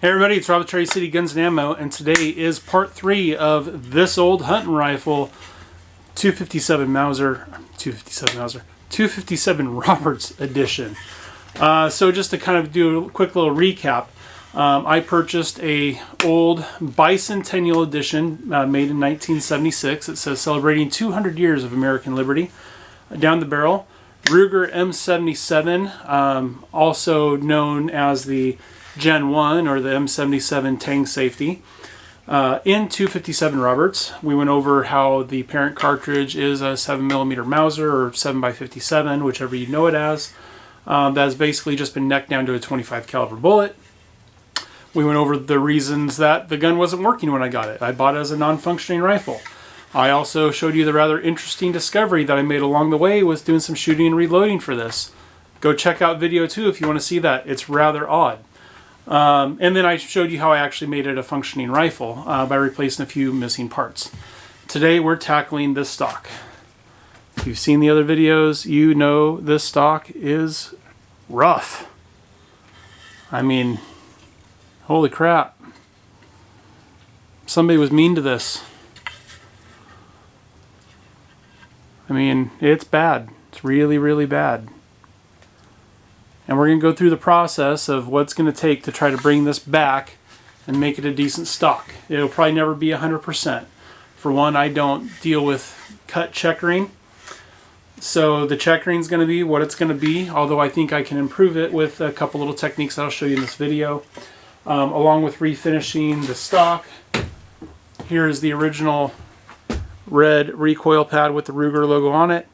Hey everybody, it's Rob with Trace City Guns and Ammo, and today is part 3 of this old hunting rifle, 257 Roberts edition. So just to kind of do a quick little recap, I purchased a old bicentennial edition made in 1976. It says celebrating 200 years of American liberty. Down the barrel, Ruger M77, also known as the Gen 1 or the M77 Tang Safety. In 257 Roberts, we went over how the parent cartridge is a 7mm Mauser or 7x57, whichever you know it as. That's basically just been necked down to a 25 caliber bullet. We went over the reasons that the gun wasn't working when I got it. I bought it as a non-functioning rifle. I also showed you the rather interesting discovery that I made along the way with doing some shooting and reloading for this. Go check out video 2 if you want to see that. It's rather odd. And then I showed you how I actually made it a functioning rifle by replacing a few missing parts. Today we're tackling this stock. If you've seen the other videos, you know this stock is rough. I mean, holy crap. Somebody was mean to this. I mean, it's bad. It's really, really bad. And we're going to go through the process of what's going to take to try to bring this back and make it a decent stock. It'll probably never be 100%. For one, I don't deal with cut checkering. So the checkering is going to be what it's going to be, although I think I can improve it with a couple little techniques that I'll show you in this video. Along with refinishing the stock. Here is the original red recoil pad with the Ruger logo on it.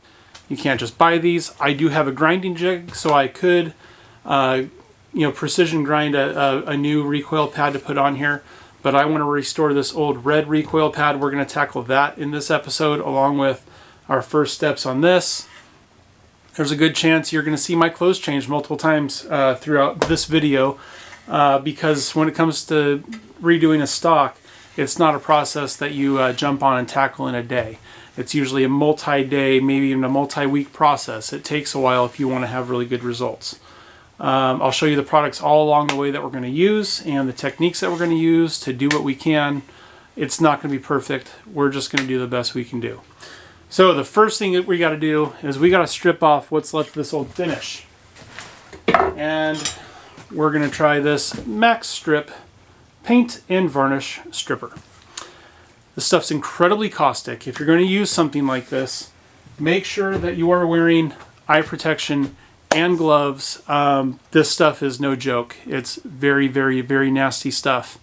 You can't just buy these. I do have a grinding jig, so I could precision grind a new recoil pad to put on here, but I want to restore this old red recoil pad. We're going to tackle that in this episode along with our first steps on this. There's a good chance you're going to see my clothes change multiple times throughout this video because when it comes to redoing a stock, it's not a process that you jump on and tackle in a day. It's usually a multi-day, maybe even a multi-week process. It takes a while if you want to have really good results. I'll show you the products all along the way that we're going to use and the techniques that we're going to use to do what we can. It's not going to be perfect. We're just going to do the best we can do. So the first thing that we got to do is we got to strip off what's left of this old finish. And we're going to try this Max Strip Paint and Varnish Stripper. This stuff's incredibly caustic. If you're going to use something like this, make sure that you are wearing eye protection and gloves. This stuff is no joke. It's very, very, very nasty stuff,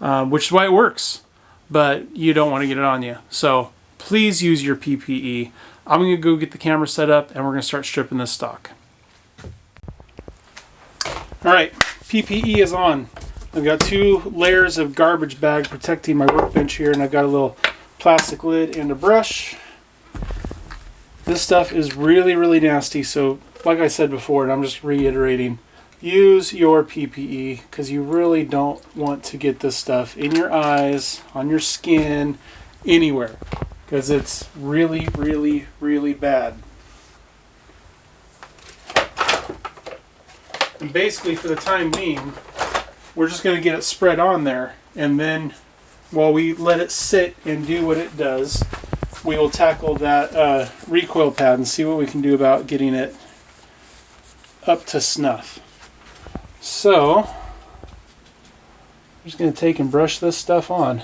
which is why it works, but you don't want to get it on you. So please use your PPE. I'm going to go get the camera set up and we're going to start stripping this stock. All right, PPE is on. I've got 2 layers of garbage bag protecting my workbench here, and I've got a little plastic lid and a brush. This stuff is really, really nasty, so like I said before, and I'm just reiterating, use your PPE because you really don't want to get this stuff in your eyes, on your skin, anywhere, because it's really, really, really bad. And basically, for the time being, we're just going to get it spread on there, and then while we let it sit and do what it does, we will tackle that recoil pad and see what we can do about getting it up to snuff. So, I'm just going to take and brush this stuff on.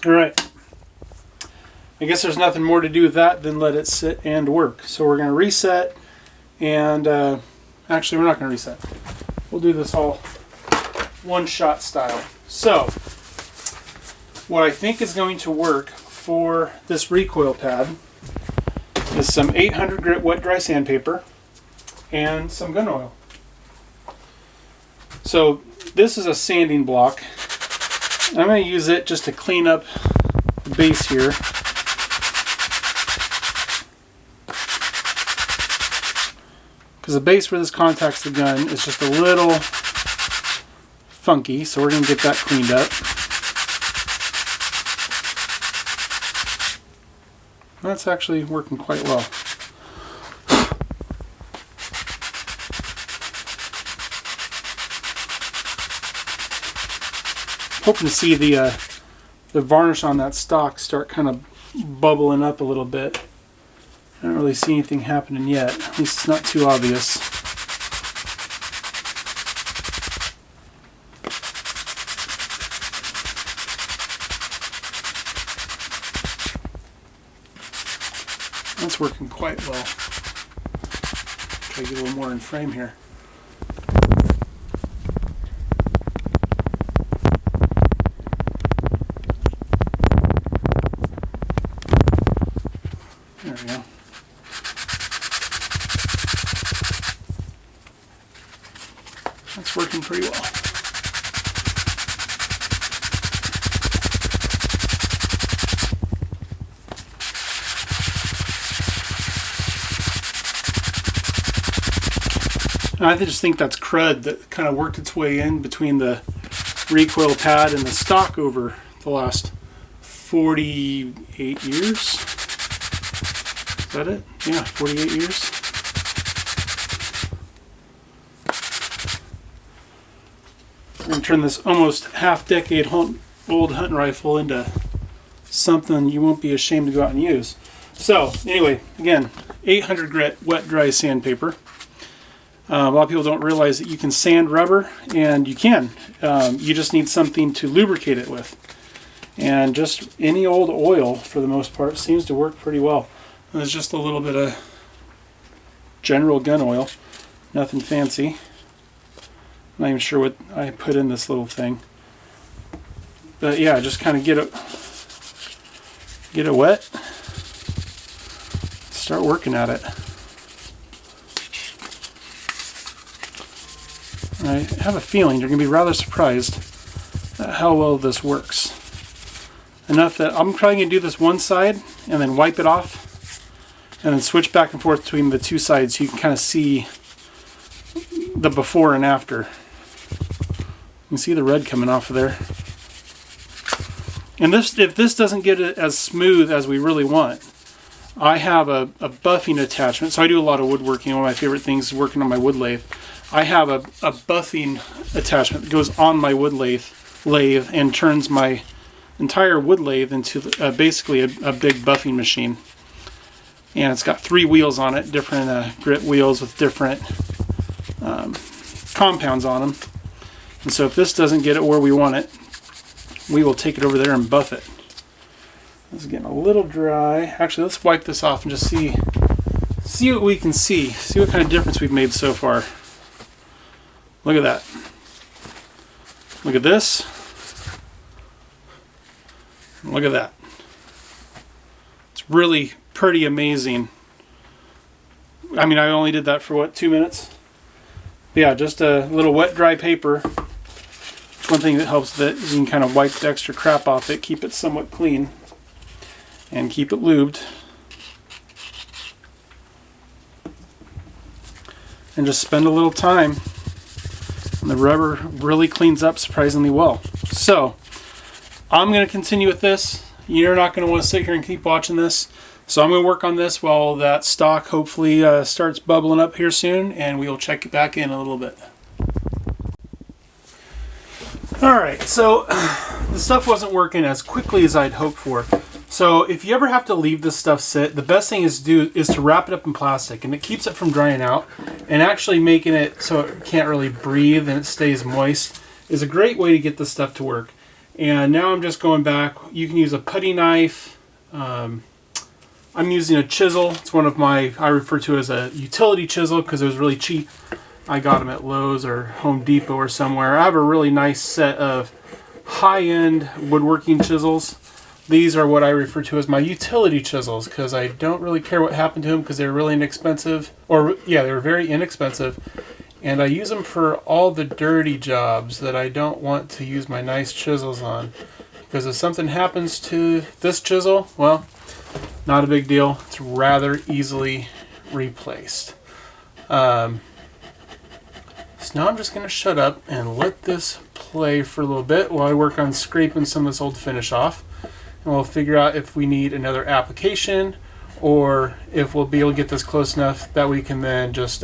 Alright, I guess there's nothing more to do with that than let it sit and work. So we're going to reset, and actually we're not going to reset. We'll do this all one-shot style. So, what I think is going to work for this recoil pad is some 800 grit wet dry sandpaper and some gun oil. So this is a sanding block. I'm going to use it just to clean up the base here. Because the base where this contacts the gun is just a little funky, so we're going to get that cleaned up. That's actually working quite well. Hoping to see the varnish on that stock start kind of bubbling up a little bit. I don't really see anything happening yet. At least it's not too obvious. That's working quite well. Try to get a little more in frame here. There we go. That's working pretty well. I just think that's crud that kind of worked its way in between the recoil pad and the stock over the last 48 years. Is that it? Yeah, 48 years. We're going to turn this almost half-decade old hunting rifle into something you won't be ashamed to go out and use. So, anyway, again, 800 grit wet dry sandpaper. A lot of people don't realize that you can sand rubber, and you can. You just need something to lubricate it with. And just any old oil, for the most part, seems to work pretty well. There's just a little bit of general gun oil, nothing fancy. Not even sure what I put in this little thing. But yeah, just kind of get it wet. Start working at it. I have a feeling you're going to be rather surprised at how well this works. Enough that I'm probably going to do this one side and then wipe it off and then switch back and forth between the two sides so you can kind of see the before and after. You can see the red coming off of there. And if this doesn't get it as smooth as we really want, I have a buffing attachment. So I do a lot of woodworking. One of my favorite things is working on my wood lathe. I have a buffing attachment that goes on my wood lathe and turns my entire wood lathe into basically a big buffing machine. And it's got 3 wheels on it, different grit wheels with different compounds on them. And so if this doesn't get it where we want it, we will take it over there and buff it. This is getting a little dry. Actually, let's wipe this off and just see what we can see. See what kind of difference we've made so far. Look at that. Look at this. Look at that. It's really pretty amazing. I mean, I only did that for what, 2 minutes? But yeah, just a little wet dry paper. It's one thing that helps that you can kind of wipe the extra crap off it, keep it somewhat clean, and keep it lubed. And just spend a little time. And the rubber really cleans up surprisingly well. So, I'm going to continue with this. You're not going to want to sit here and keep watching this. So I'm going to work on this while that stock hopefully starts bubbling up here soon, and we'll check it back in a little bit. Alright, so the stuff wasn't working as quickly as I'd hoped for. So if you ever have to leave this stuff sit, the best thing is to wrap it up in plastic, and it keeps it from drying out, and actually making it so it can't really breathe and it stays moist is a great way to get this stuff to work. And now I'm just going back. You can use a putty knife. I'm using a chisel. It's one of my, I refer to as a utility chisel because it was really cheap. I got them at Lowe's or Home Depot or somewhere. I have a really nice set of high-end woodworking chisels. These are what I refer to as my utility chisels because I don't really care what happened to them because they're really inexpensive. Or, yeah, they're very inexpensive. And I use them for all the dirty jobs that I don't want to use my nice chisels on. Because if something happens to this chisel, well, not a big deal. It's rather easily replaced. So now I'm just going to shut up and let this play for a little bit while I work on scraping some of this old finish off. And we'll figure out if we need another application or if we'll be able to get this close enough that we can then just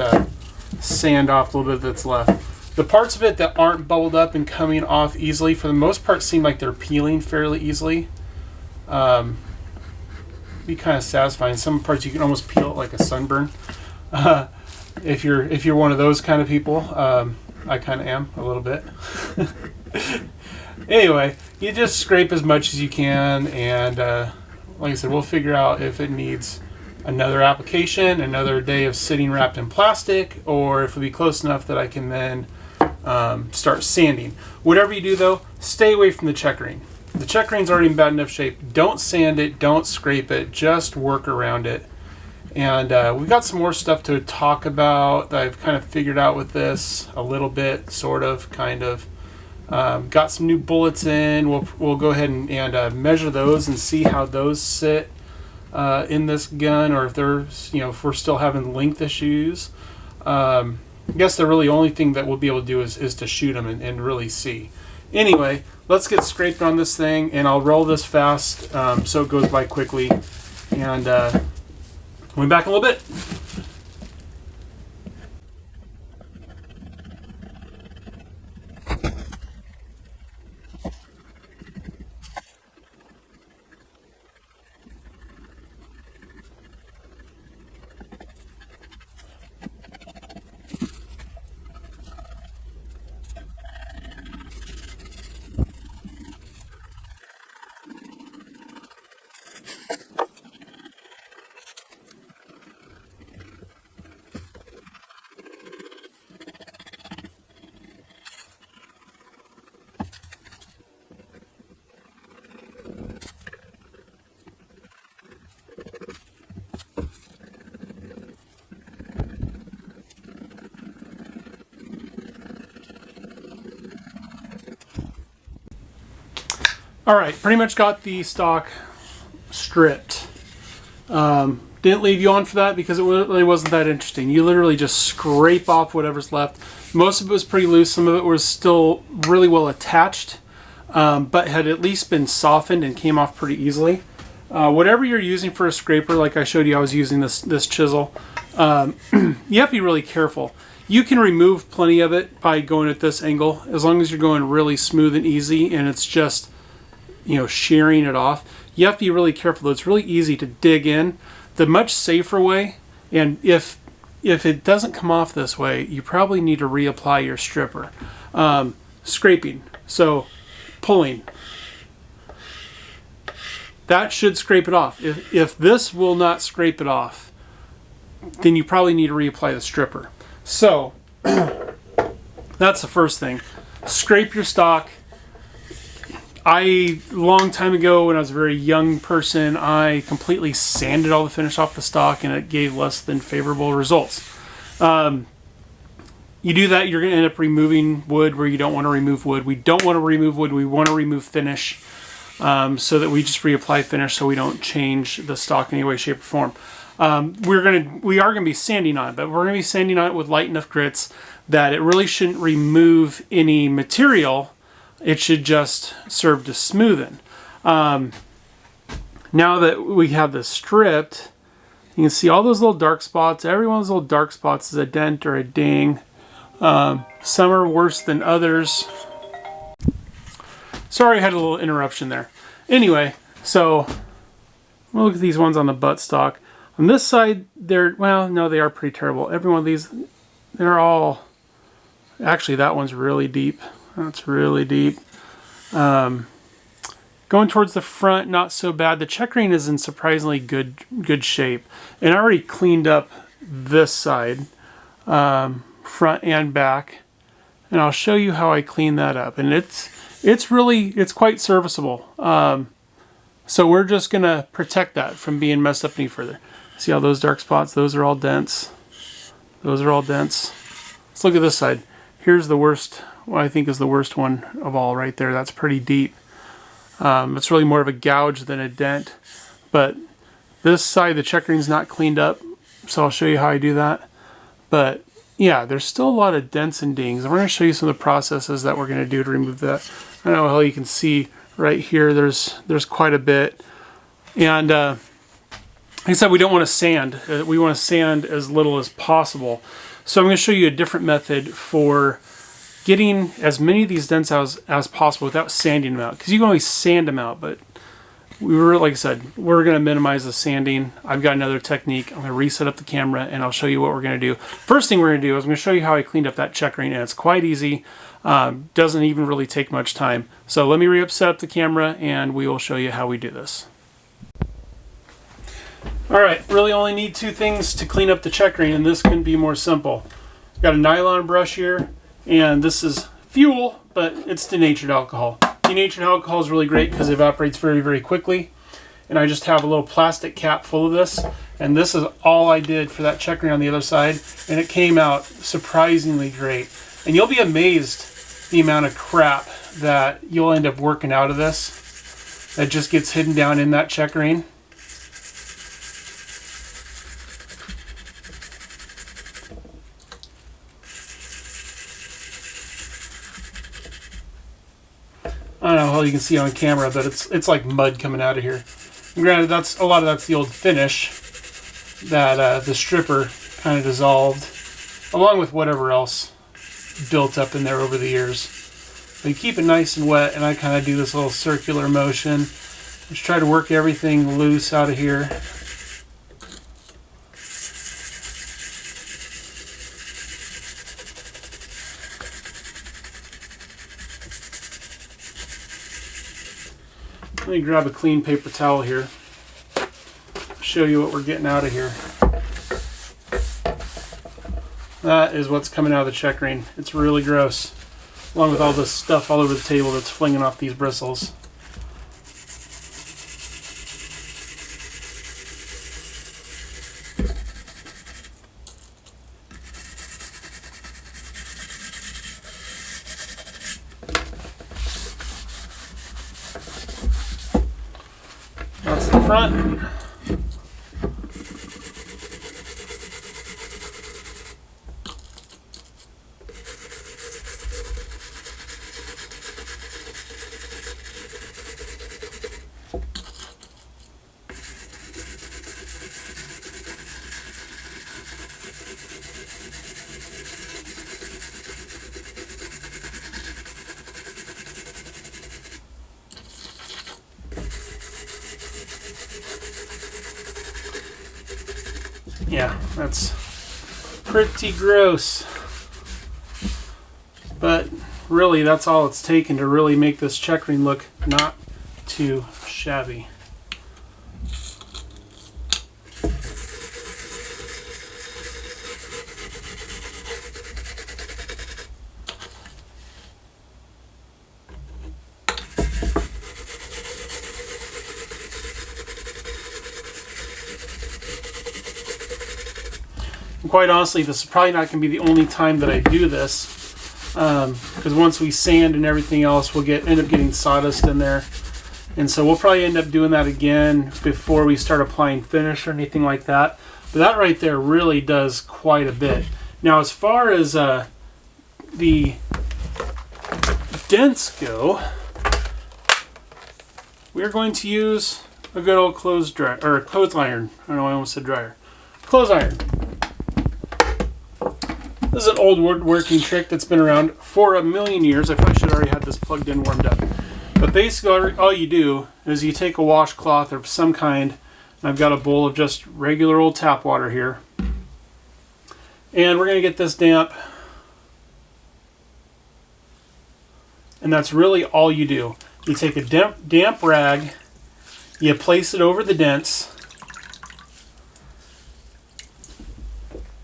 sand off a little bit that's left. The parts of it that aren't bubbled up and coming off easily, for the most part, seem like they're peeling fairly easily. Be kind of satisfying. Some parts you can almost peel it like a sunburn. If you're one of those kind of people, I kind of am a little bit. Anyway, you just scrape as much as you can, and like I said, we'll figure out if it needs another application, another day of sitting wrapped in plastic, or if it'll be close enough that I can then start sanding. Whatever you do though, stay away from the checkering. The checkering's already in bad enough shape. Don't sand it, don't scrape it, just work around it. And we've got some more stuff to talk about that I've kind of figured out with this a little bit, sort of, kind of. Got some new bullets in. We'll go ahead and measure those and see how those sit in this gun, or if there's, if we're still having length issues. I guess the really only thing that we'll be able to do is to shoot them and really see. Anyway, let's get scraped on this thing, and I'll roll this fast so it goes by quickly. And we'll be back in a little bit. All right, pretty much got the stock stripped. Didn't leave you on for that because it really wasn't that interesting. You literally just scrape off whatever's left. Most of it was pretty loose. Some of it was still really well attached, but had at least been softened and came off pretty easily. Whatever you're using for a scraper, like I showed you, I was using this chisel. You have to be really careful. You can remove plenty of it by going at this angle, as long as you're going really smooth and easy, and it's just shearing it off. You have to be really careful. It's really easy to dig in. The much safer way, and if it doesn't come off this way, you probably need to reapply your stripper. Scraping, so pulling. That should scrape it off. If this will not scrape it off, then you probably need to reapply the stripper. So that's the first thing. Scrape your stock. Long time ago, when I was a very young person, I completely sanded all the finish off the stock, and it gave less than favorable results. You do that, you're going to end up removing wood where you don't want to remove wood. We don't want to remove wood. We want to remove finish, so that we just reapply finish, so we don't change the stock in any way, shape, or form. We are going to be sanding on it, but we're going to be sanding on it with light enough grits that it really shouldn't remove any material. It should just serve to smoothen. Now that we have this stripped, you can see all those little dark spots. Every one of those little dark spots is a dent or a ding. Some are worse than others. Sorry, I had a little interruption there. Anyway, so we'll look at these ones on the buttstock. On this side, they are pretty terrible. Every one of these, they're all... Actually, that one's really deep. That's really deep. Going towards the front, not so bad. The checkering is in surprisingly good shape. And I already cleaned up this side, front and back. And I'll show you how I clean that up. And it's quite serviceable. So we're just going to protect that from being messed up any further. See all those dark spots? Those are all dents. Those are all dents. Let's look at this side. Here's the worst, what I think is the worst one of all right there. That's pretty deep. It's really more of a gouge than a dent. But this side, the checkering's not cleaned up, so I'll show you how I do that. But yeah, there's still a lot of dents and dings. And we're going to show you some of the processes that we're going to do to remove that. I don't know how you can see right here, there's quite a bit. And like I said, we don't want to sand. We want to sand as little as possible. So I'm going to show you a different method for getting as many of these dents out as possible without sanding them out. Because you can always sand them out, but like I said, we're going to minimize the sanding. I've got another technique. I'm going to reset up the camera and I'll show you what we're going to do. First thing we're going to do is I'm going to show you how I cleaned up that checkering, and it's quite easy. Doesn't even really take much time. So let me set up the camera and we will show you how we do this. Alright, really only need two things to clean up the checkering, and this couldn't be more simple. I've got a nylon brush here, and this is fuel, but it's denatured alcohol. Denatured alcohol is really great because it evaporates very, very quickly. And I just have a little plastic cap full of this, and this is all I did for that checkering on the other side, and it came out surprisingly great. And you'll be amazed the amount of crap that you'll end up working out of this that just gets hidden down in that checkering. I don't know how you can see on camera, but it's like mud coming out of here. And granted, a lot of that's the old finish that the stripper kind of dissolved, along with whatever else built up in there over the years. But you keep it nice and wet, and I kind of do this little circular motion. Just try to work everything loose out of here. Let me grab a clean paper towel here. Show you what we're getting out of here. That is what's coming out of the checkering. It's really gross, along with all this stuff all over the table that's flinging off these bristles. That's the front. Yeah, that's pretty gross. But really, that's all it's taken to really make this checkering look not too shabby. And quite honestly, this is probably not going to be the only time that I do this, because once we sand and everything else, we'll end up getting sawdust in there, and so we'll probably end up doing that again before we start applying finish or anything like that. But that right there really does quite a bit. Now, as far as the dents go, we're going to use a good old clothes iron. I don't know, I almost said dryer. Clothes iron. This is an old woodworking trick that's been around for a million years. I probably should have already had this plugged in, warmed up. But basically, all you do is you take a washcloth of some kind, and I've got a bowl of just regular old tap water here. And we're going to get this damp. And that's really all you do. You take a damp rag, you place it over the dents,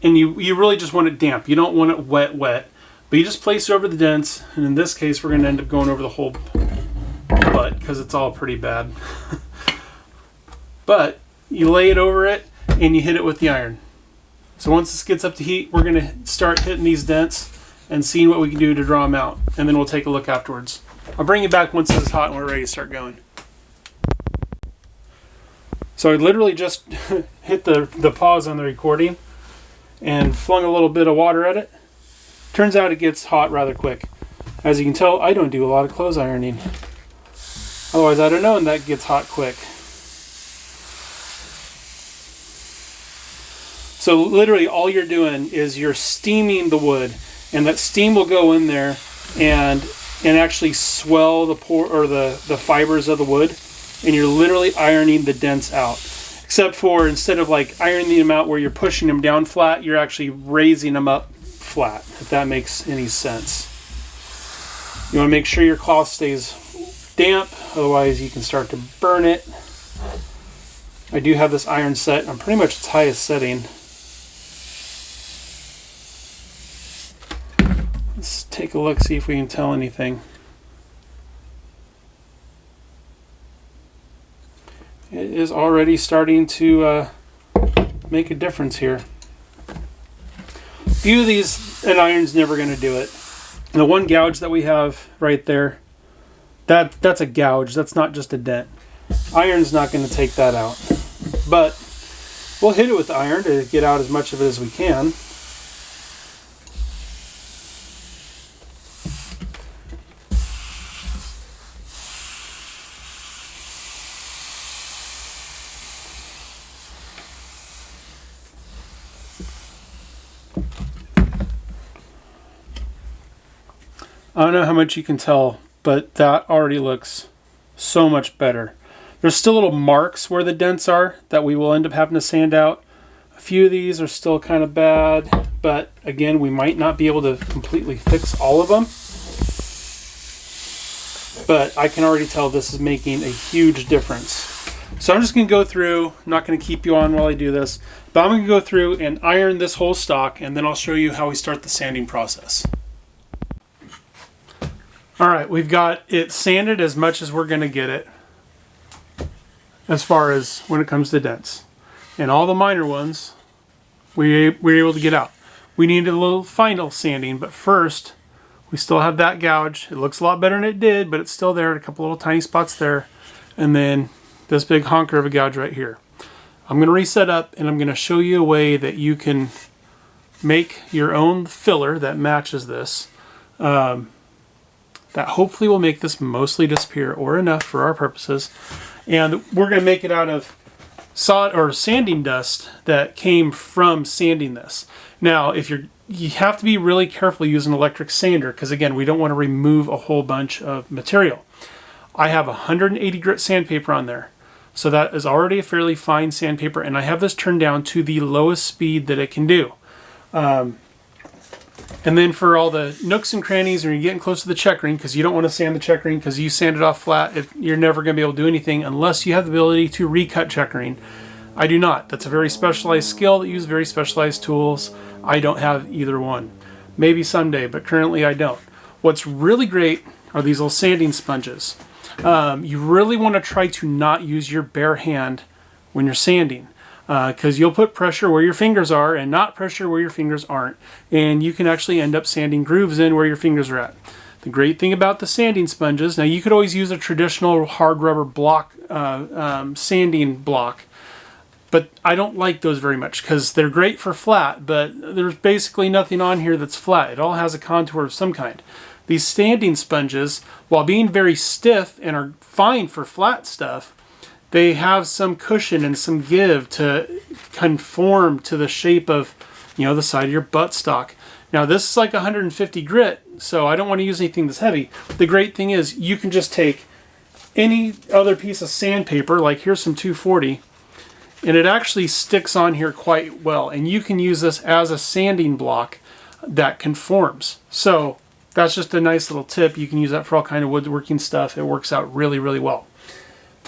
and you really just want it damp. You don't want it wet, but you just place it over the dents, and in this case we're going to end up going over the whole butt because it's all pretty bad. But you lay it over it and you hit it with the iron. So once this gets up to heat, we're going to start hitting these dents and seeing what we can do to draw them out, and then we'll take a look afterwards. I'll bring you back once this is hot and we're ready to start going. So I literally just hit the pause on the recording and flung a little bit of water at it. Turns out it gets hot rather quick. As you can tell, I don't do a lot of clothes ironing. Otherwise, I'd have known that gets hot quick. So literally all you're doing is you're steaming the wood, and that steam will go in there and actually swell the the fibers of the wood, and you're literally ironing the dents out. Except for instead of like ironing them out where you're pushing them down flat, you're actually raising them up flat, if that makes any sense. You want to make sure your cloth stays damp, otherwise you can start to burn it. I do have this iron set. I'm pretty much its highest setting. Let's take a look, see if we can tell anything. It is already starting to make a difference here. A few of these, an iron's never going to do it. The one gouge that we have right there, that's a gouge. That's not just a dent. Iron's not going to take that out. But we'll hit it with the iron to get out as much of it as we can. I don't know how much you can tell, but that already looks so much better. There's still little marks where the dents are that we will end up having to sand out. A few of these are still kind of bad, but again, we might not be able to completely fix all of them. But I can already tell this is making a huge difference. So I'm just going to go through, I'm not going to keep you on while I do this, but I'm going to go through and iron this whole stock, and then I'll show you how we start the sanding process. Alright, we've got it sanded as much as we're going to get it, as far as when it comes to dents. And all the minor ones, we were able to get out. We needed a little final sanding, but first, we still have that gouge. It looks a lot better than it did, but it's still there, a couple little tiny spots there. And then this big honker of a gouge right here. I'm going to reset up, and I'm going to show you a way that you can make your own filler that matches this. That hopefully will make this mostly disappear, or enough for our purposes. And we're going to make it out of sanding dust that came from sanding this. Now, you have to be really careful using an electric sander, because again, we don't want to remove a whole bunch of material. I have 180 grit sandpaper on there, so that is already a fairly fine sandpaper, and I have this turned down to the lowest speed that it can do. And then for all the nooks and crannies, when you're getting close to the check ring, because you don't want to sand the check ring because you sand it off flat, you're never going to be able to do anything unless you have the ability to recut check ring. I do not. That's a very specialized skill that uses very specialized tools. I don't have either one. Maybe someday, but currently I don't. What's really great are these little sanding sponges. You really want to try to not use your bare hand when you're sanding, because you'll put pressure where your fingers are and not pressure where your fingers aren't, and you can actually end up sanding grooves in where your fingers are at. The great thing about the sanding sponges, now you could always use a traditional hard rubber block, sanding block, but I don't like those very much because they're great for flat, but there's basically nothing on here that's flat. It all has a contour of some kind. These sanding sponges, while being very stiff and are fine for flat stuff, they have some cushion and some give to conform to the shape of, the side of your buttstock. Now this is like 150 grit, so I don't want to use anything that's heavy. The great thing is you can just take any other piece of sandpaper, like here's some 240, and it actually sticks on here quite well. And you can use this as a sanding block that conforms. So that's just a nice little tip. You can use that for all kind of woodworking stuff. It works out really, really well.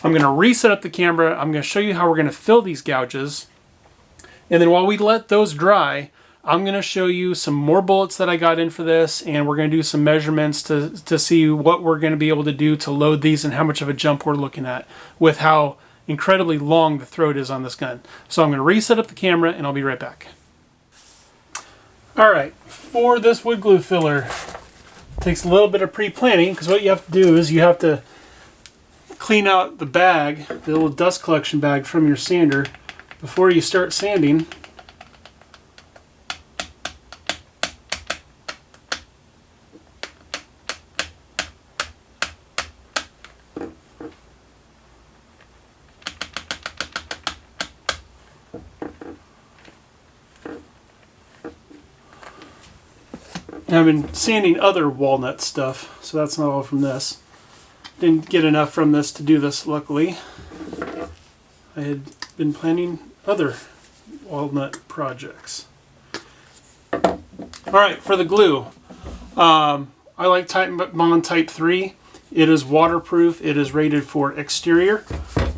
I'm going to reset up the camera. I'm going to show you how we're going to fill these gouges. And then while we let those dry, I'm going to show you some more bullets that I got in for this, and we're going to do some measurements to see what we're going to be able to do to load these and how much of a jump we're looking at with how incredibly long the throat is on this gun. So I'm going to reset up the camera and I'll be right back. Alright, for this wood glue filler, it takes a little bit of pre-planning, because what you have to do is you have to clean out the bag, the little dust collection bag from your sander before you start sanding. I've been sanding other walnut stuff, so that's not all from this. Didn't get enough from this to do this, luckily. I had been planning other walnut projects. Alright, for the glue. I like Bond Type 3. It is waterproof. It is rated for exterior,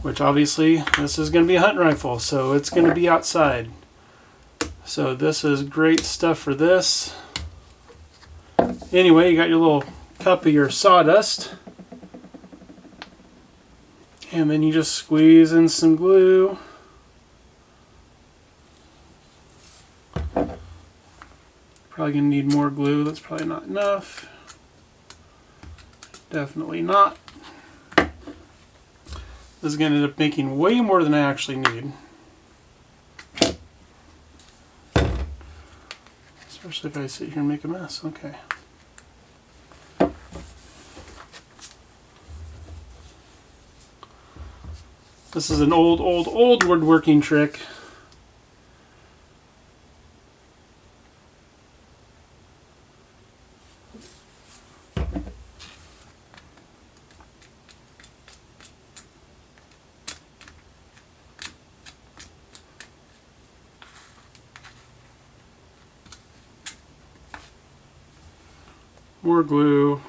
which obviously this is going to be a hunting rifle, so it's going to be outside. So this is great stuff for this. Anyway, you got your little cup of your sawdust. And then you just squeeze in some glue. Probably going to need more glue. That's probably not enough. Definitely not. This is going to end up making way more than I actually need. Especially if I sit here and make a mess. Okay. This is an old woodworking trick. More glue.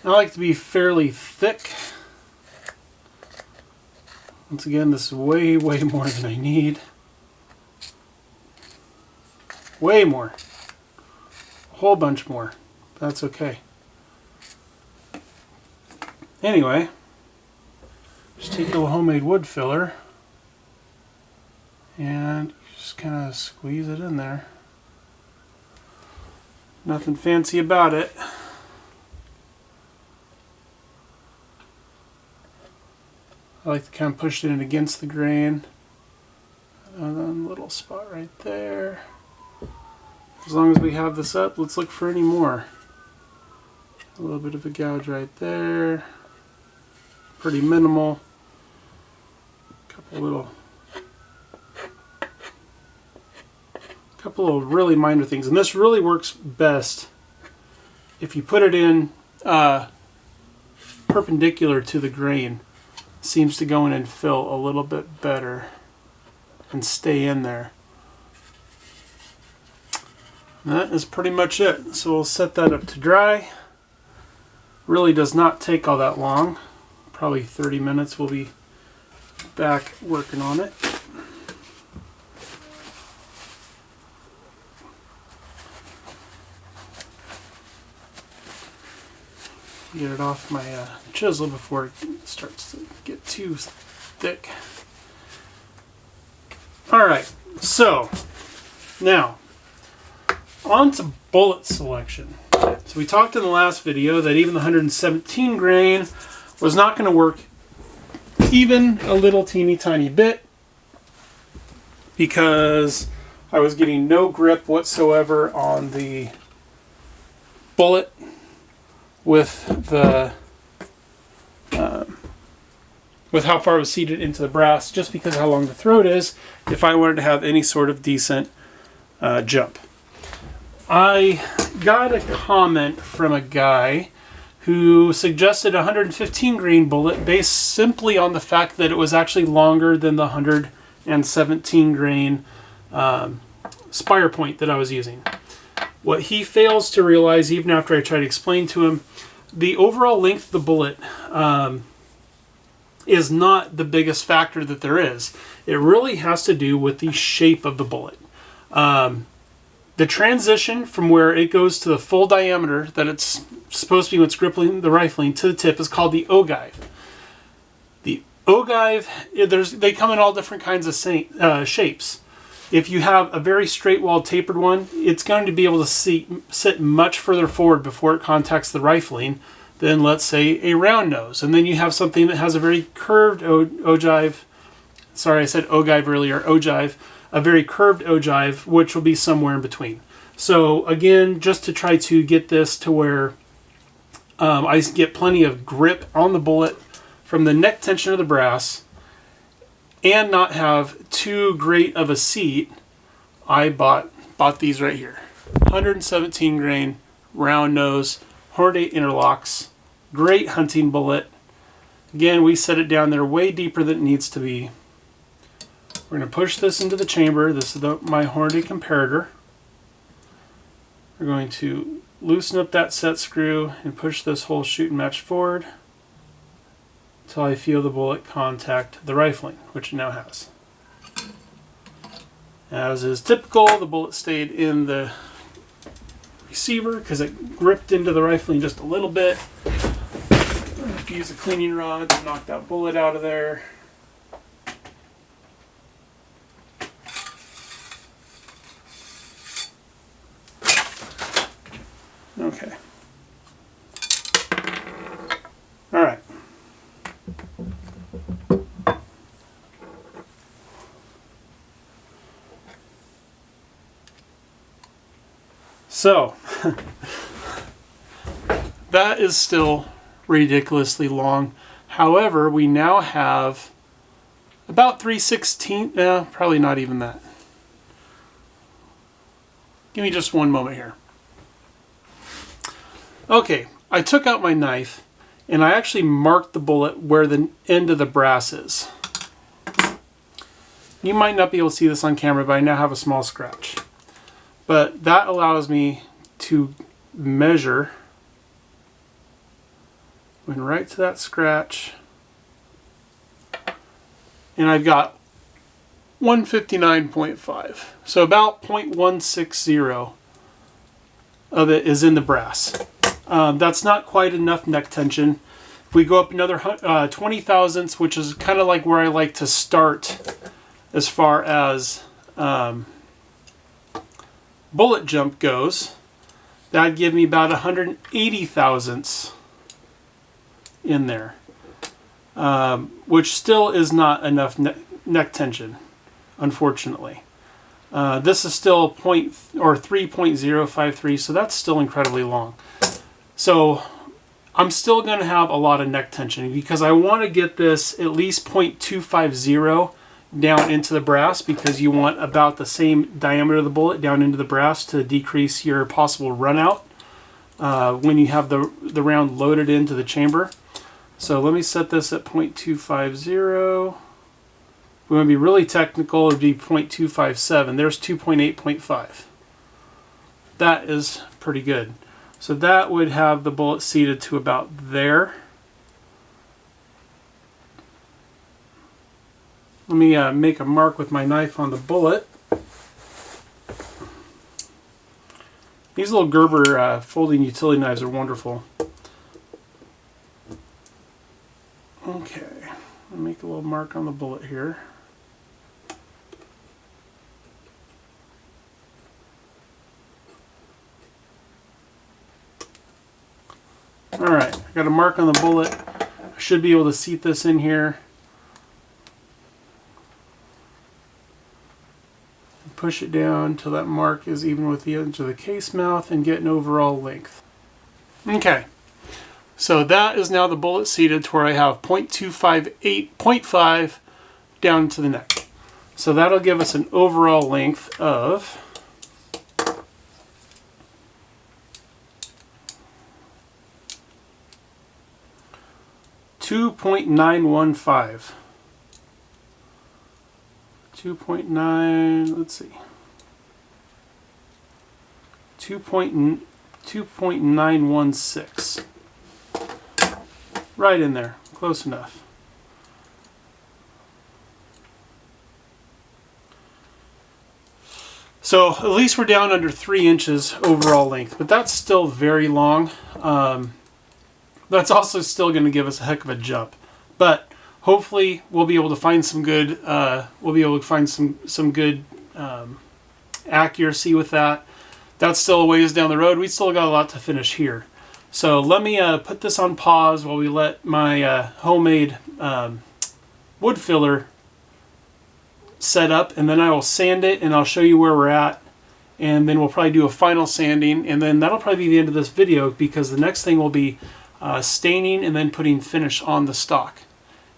I like to be fairly thick. Once again, this is way more than I need. Way more. A whole bunch more. That's okay. Anyway, just take a little homemade wood filler and just kind of squeeze it in there. Nothing fancy about it. I like to kind of push it in against the grain. And then a little spot right there. As long as we have this up, let's look for any more. A little bit of a gouge right there. Pretty minimal. Couple of really minor things. And this really works best if you put it in perpendicular to the grain. Seems to go in and fill a little bit better and stay in there. And that is pretty much it. So we'll set that up to dry. Really does not take all that long. Probably 30 minutes. We'll be back working on it. Get it off my chisel before it starts to get too thick. Alright, so now on to bullet selection. So we talked in the last video that even the 117 grain was not going to work even a little teeny tiny bit because I was getting no grip whatsoever on the bullet with the with how far it was seated into the brass, just because of how long the throat is, if I wanted to have any sort of decent jump. I got a comment from a guy who suggested a 115 grain bullet based simply on the fact that it was actually longer than the 117 grain spire point that I was using. What he fails to realize, even after I try to explain to him, the overall length of the bullet is not the biggest factor that there is. It really has to do with the shape of the bullet. The transition from where it goes to the full diameter that it's supposed to be when it's gripping the rifling to the tip is called the ogive. The ogive, they come in all different kinds of shapes. If you have a very straight-walled tapered one, it's going to be able to sit much further forward before it contacts the rifling than, let's say, a round nose. And then you have something that has a very curved ogive. Sorry, I said ogive earlier. Ogive. A very curved ogive, which will be somewhere in between. So again, just to try to get this to where I get plenty of grip on the bullet from the neck tension of the brass and not have too great of a seat, I bought these right here. 117 grain, round nose, Hornady interlocks, great hunting bullet. Again, we set it down there way deeper than it needs to be. We're going to push this into the chamber. This is my Hornady comparator. We're going to loosen up that set screw and push this whole shoot and match forward until I feel the bullet contact the rifling, which it now has. As is typical, the bullet stayed in the receiver because it gripped into the rifling just a little bit. Use a cleaning rod to knock that bullet out of there. Okay. All right. So, that is still ridiculously long. However, we now have about 3/16, probably not even that. Give me just one moment here. Okay, I took out my knife and I actually marked the bullet where the end of the brass is. You might not be able to see this on camera, but I now have a small scratch. But that allows me to measure, went right to that scratch, and I've got 159.5. So about 0.160 of it is in the brass. That's not quite enough neck tension. If we go up another 20 thousandths, which is kind of like where I like to start as far as bullet jump goes, that'd give me about 180 thousandths in there, which still is not enough neck tension, unfortunately. This is still 3.053, so that's still incredibly long. So I'm still going to have a lot of neck tension because I want to get this at least 0.250 down into the brass, because you want about the same diameter of the bullet down into the brass to decrease your possible run out when you have the round loaded into the chamber. So let me set this at 0.250. We want to be really technical, it would be 0.257. There's 2.8.5. That is pretty good. So that would have the bullet seated to about there. Let me make a mark with my knife on the bullet. These little Gerber folding utility knives are wonderful. Okay, I'll make a little mark on the bullet here. Alright, I got a mark on the bullet. I should be able to seat this in here. Push it down until that mark is even with the edge of the case mouth and get an overall length. Okay, so that is now the bullet seated to where I have 0.258.5 down to the neck. So that'll give us an overall length of 2.915. 2.9, let's see, 2.916. Right in there, close enough. So at least we're down under 3 inches overall length, but that's still very long. That's also still going to give us a heck of a jump, but hopefully we'll be able to find some good accuracy with that. That's still a ways down the road. We still got a lot to finish here. So let me put this on pause while we let my homemade wood filler set up, and then I will sand it and I'll show you where we're at, and then we'll probably do a final sanding, and then that'll probably be the end of this video, because the next thing will be staining and then putting finish on the stock.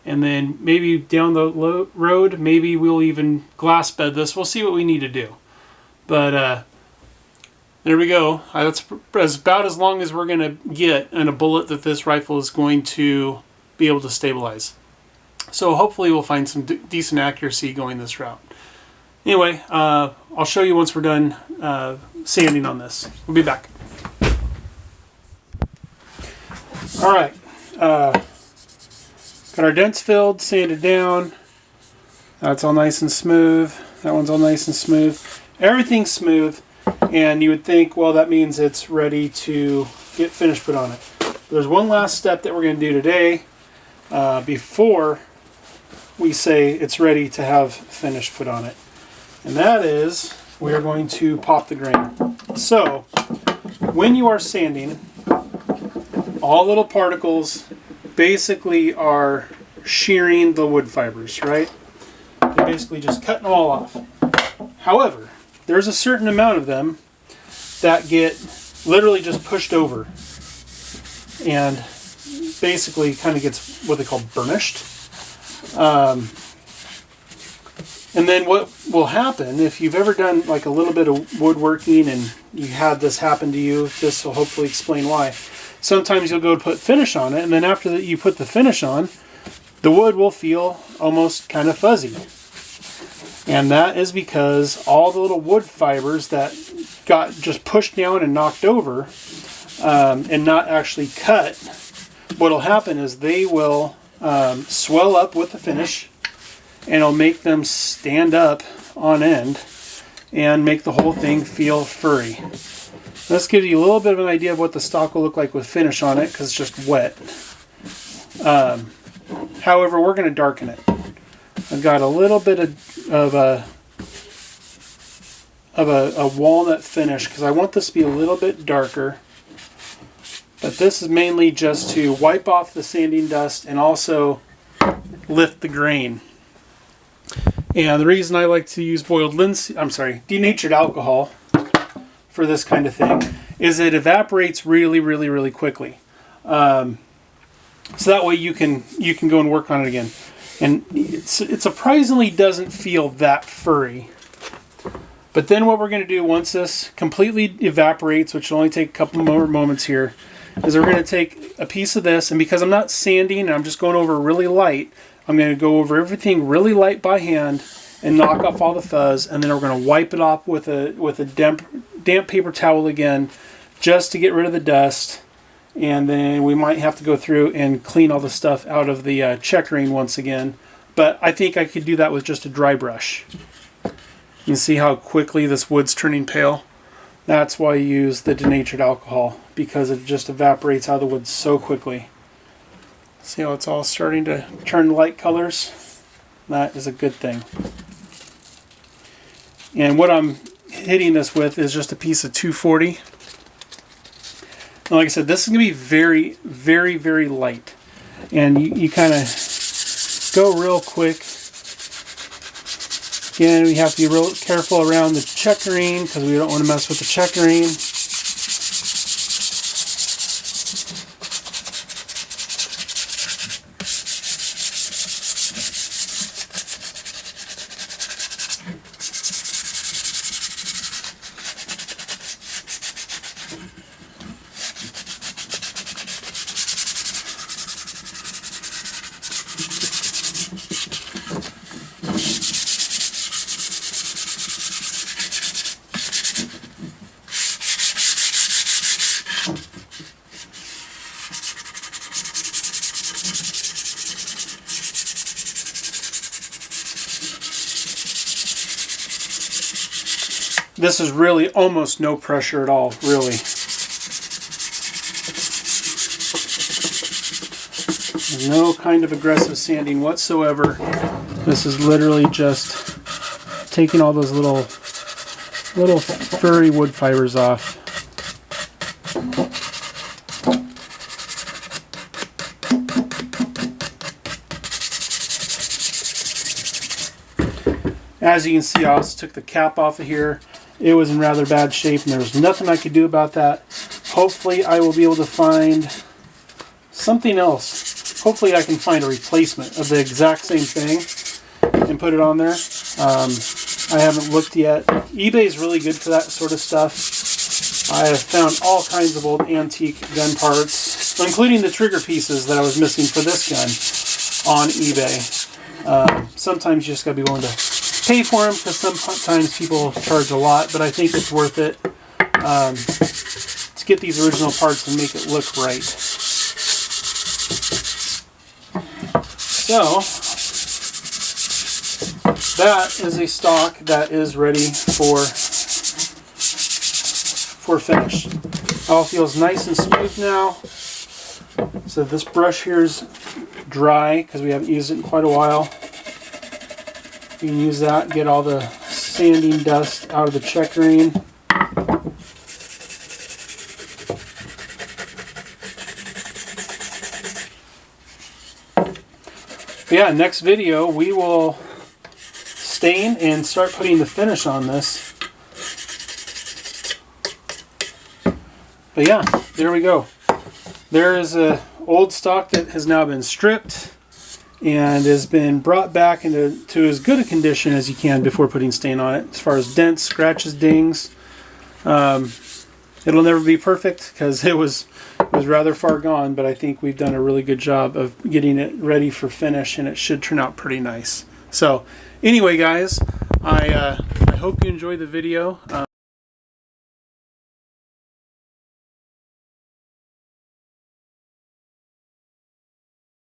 And then maybe down the road, maybe we'll even glass bed this. We'll see what we need to do. But there we go. That's about as long as we're going to get in a bullet that this rifle is going to be able to stabilize. So hopefully we'll find some decent accuracy going this route. Anyway, I'll show you once we're done sanding on this. We'll be back. All right. Got our dents filled, sanded down. That's all nice and smooth. That one's all nice and smooth. Everything's smooth. And you would think, well, that means it's ready to get finish put on it. There's one last step that we're going to do today before we say it's ready to have finish put on it. And that is, we are going to pop the grain. So, when you are sanding, all little particles basically are shearing the wood fibers, right? They're basically just cutting them all off. However, there's a certain amount of them that get literally just pushed over and basically kind of gets what they call burnished. And then what will happen, if you've ever done like a little bit of woodworking and you had this happen to you, this will hopefully explain why. Sometimes you'll go to put finish on it, and then after that you put the finish on, the wood will feel almost kind of fuzzy. And that is because all the little wood fibers that got just pushed down and knocked over and not actually cut, what will happen is they will swell up with the finish, and it'll make them stand up on end and make the whole thing feel furry. This gives you a little bit of an idea of what the stock will look like with finish on it, because it's just wet. However, we're going to darken it. I've got a little bit of a walnut finish because I want this to be a little bit darker. But this is mainly just to wipe off the sanding dust and also lift the grain. And the reason I like to use denatured alcohol for this kind of thing is it evaporates really, really, really quickly. So that way you can go and work on it again. And it surprisingly doesn't feel that furry. But then what we're going to do once this completely evaporates, which will only take a couple more moments here, is we're going to take a piece of this, and because I'm not sanding and I'm just going over really light, I'm going to go over everything really light by hand and knock off all the fuzz, and then we're going to wipe it off with a damp paper towel again, just to get rid of the dust. And then we might have to go through and clean all the stuff out of the checkering once again. But I think I could do that with just a dry brush. You can see how quickly this wood's turning pale. That's why you use the denatured alcohol, because it just evaporates out of the wood so quickly. See how it's all starting to turn light colors? That is a good thing. And what I'm hitting this with is just a piece of 240. And like I said, this is going to be very, very, very light. And you kind of go real quick. Again, we have to be real careful around the checkering because we don't want to mess with the checkering. This is really almost no pressure at all, really. No kind of aggressive sanding whatsoever. This is literally just taking all those little furry wood fibers off. As you can see, I also took the cap off of here. It was in rather bad shape, and there was nothing I could do about that. Hopefully I will be able to find something else. Hopefully I can find a replacement of the exact same thing and put it on there. I haven't looked yet. eBay is really good for that sort of stuff. I have found all kinds of old antique gun parts, including the trigger pieces that I was missing for this gun, on eBay. Sometimes you just gotta be willing to pay for them, because sometimes people charge a lot, but I think it's worth it to get these original parts and make it look right. So that is a stock that is ready for finish. All feels nice and smooth now. So this brush here is dry because we haven't used it in quite a while. You can use that, get all the sanding dust out of the checkering. But yeah, next video we will stain and start putting the finish on this. But yeah, there we go. There is a old stock that has now been stripped and has been brought back into as good a condition as you can before putting stain on it. As far as dents, scratches, dings, it'll never be perfect because it was rather far gone, but I think we've done a really good job of getting it ready for finish, and it should turn out pretty nice. So anyway, guys, I hope you enjoyed the video.